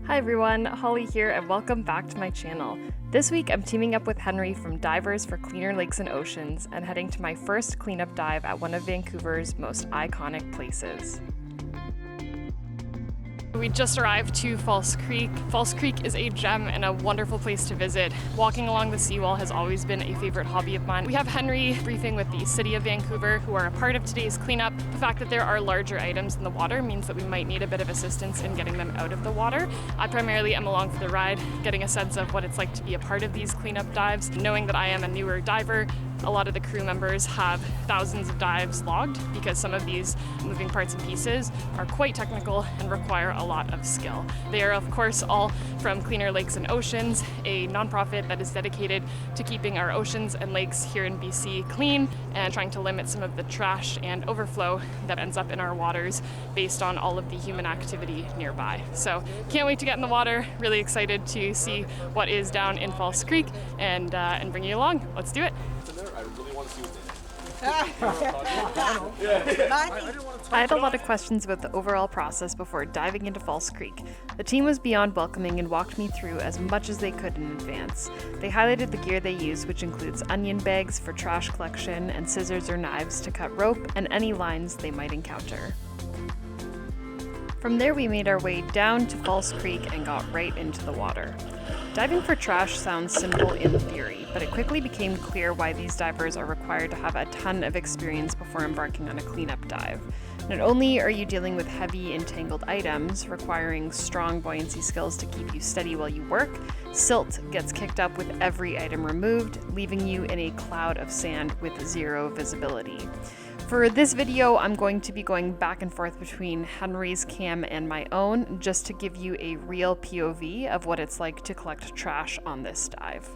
Hi everyone, Holly here and welcome back to my channel. This week I'm teaming up with Henry from Divers for Cleaner Lakes and Oceans and heading to my first cleanup dive at one of Vancouver's most iconic places. We just arrived to False Creek. False Creek is a gem and a wonderful place to visit. Walking along the seawall has always been a favorite hobby of mine. We have Henry briefing with the City of Vancouver, who are a part of today's cleanup. The fact that there are larger items in the water means that we might need a bit of assistance in getting them out of the water. I primarily am along for the ride, getting a sense of what it's like to be a part of these cleanup dives. Knowing that I am a newer diver, a lot of the crew members have thousands of dives logged because some of these moving parts and pieces are quite technical and require a lot of skill. They are of course all from Cleaner Lakes and Oceans, a nonprofit that is dedicated to keeping our oceans and lakes here in BC clean and trying to limit some of the trash and overflow that ends up in our waters based on all of the human activity nearby. So can't wait to get in the water, really excited to see what is down in False Creek and bring you along. Let's do it. I really want to see what's in it. I had a lot of questions about the overall process before diving into False Creek. The team was beyond welcoming and walked me through as much as they could in advance. They highlighted the gear they use, which includes onion bags for trash collection and scissors or knives to cut rope and any lines they might encounter. From there we made our way down to False Creek and got right into the water. Diving for trash sounds simple in theory, but it quickly became clear why these divers are required to have a ton of experience before embarking on a cleanup dive. Not only are you dealing with heavy, entangled items, requiring strong buoyancy skills to keep you steady while you work, silt gets kicked up with every item removed, leaving you in a cloud of sand with zero visibility. For this video, I'm going to be going back and forth between Henry's cam and my own, just to give you a real POV of what it's like to collect trash on this dive.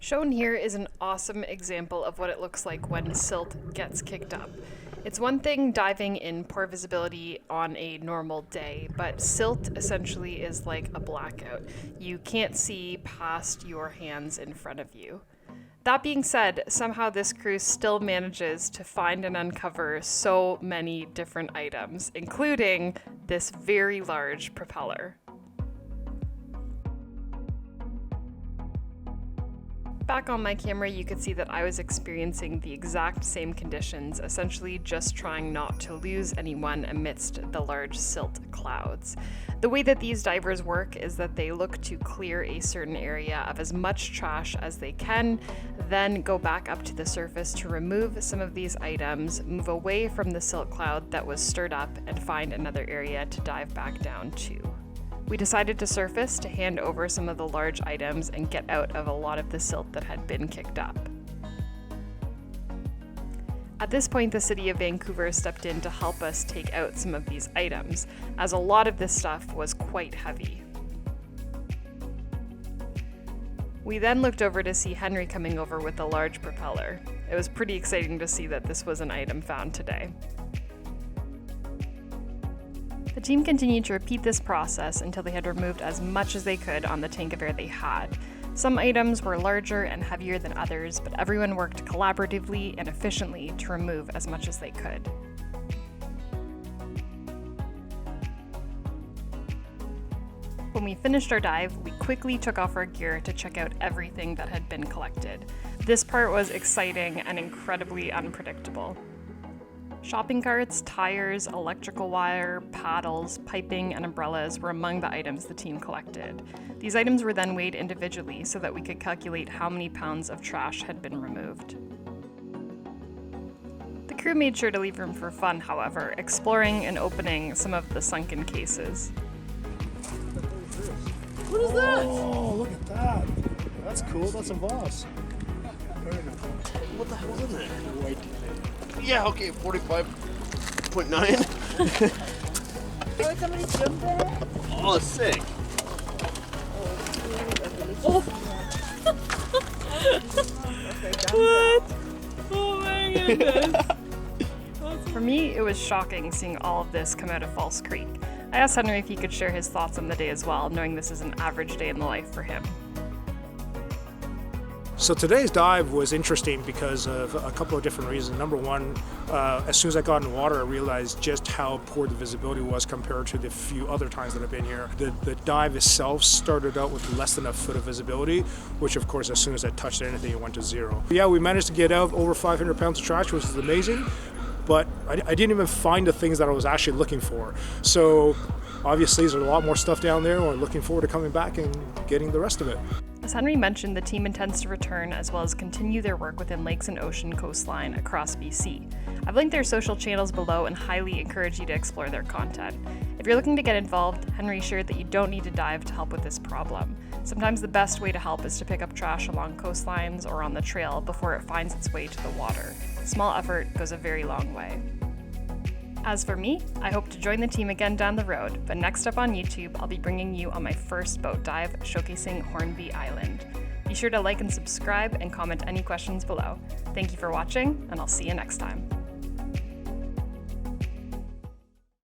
Shown here is an awesome example of what it looks like when silt gets kicked up. It's one thing diving in poor visibility on a normal day, but silt essentially is like a blackout. You can't see past your hands in front of you. That being said, somehow this crew still manages to find and uncover so many different items, including this very large propeller. Back on my camera, you could see that I was experiencing the exact same conditions, essentially just trying not to lose anyone amidst the large silt clouds. The way that these divers work is that they look to clear a certain area of as much trash as they can, then go back up to the surface to remove some of these items, move away from the silt cloud that was stirred up, and find another area to dive back down to. We decided to surface to hand over some of the large items and get out of a lot of the silt that had been kicked up. At this point, the City of Vancouver stepped in to help us take out some of these items, as a lot of this stuff was quite heavy. We then looked over to see Henry coming over with a large propeller. It was pretty exciting to see that this was an item found today. The team continued to repeat this process until they had removed as much as they could on the tank of air they had. Some items were larger and heavier than others, but everyone worked collaboratively and efficiently to remove as much as they could. When we finished our dive, we quickly took off our gear to check out everything that had been collected. This part was exciting and incredibly unpredictable. Shopping carts, tires, electrical wire, paddles, piping, and umbrellas were among the items the team collected. These items were then weighed individually so that we could calculate how many pounds of trash had been removed. The crew made sure to leave room for fun, however, exploring and opening some of the sunken cases. What is that? Oh, look at that. That's cool. That's a vase. What the hell's in there? Yeah, okay, 45.9. Oh, somebody jumped there? Oh, sick. Oh. What? Oh my goodness. For me, it was shocking seeing all of this come out of False Creek. I asked Henry if he could share his thoughts on the day as well, knowing this is an average day in the life for him. So today's dive was interesting because of a couple of different reasons. Number one, as soon as I got in the water, I realized just how poor the visibility was compared to the few other times that I've been here. The dive itself started out with less than a foot of visibility, which of course, as soon as I touched anything, it went to zero. But yeah, we managed to get out over 500 pounds of trash, which is amazing, but I didn't even find the things that I was actually looking for. So obviously there's a lot more stuff down there. We're looking forward to coming back and getting the rest of it. As Henry mentioned, the team intends to return as well as continue their work within lakes and ocean coastline across BC. I've linked their social channels below and highly encourage you to explore their content. If you're looking to get involved, Henry shared that you don't need to dive to help with this problem. Sometimes the best way to help is to pick up trash along coastlines or on the trail before it finds its way to the water. Small effort goes a very long way. As for me, I hope to join the team again down the road, but next up on YouTube, I'll be bringing you on my first boat dive showcasing Hornby Island. Be sure to like and subscribe and comment any questions below. Thank you for watching, and I'll see you next time.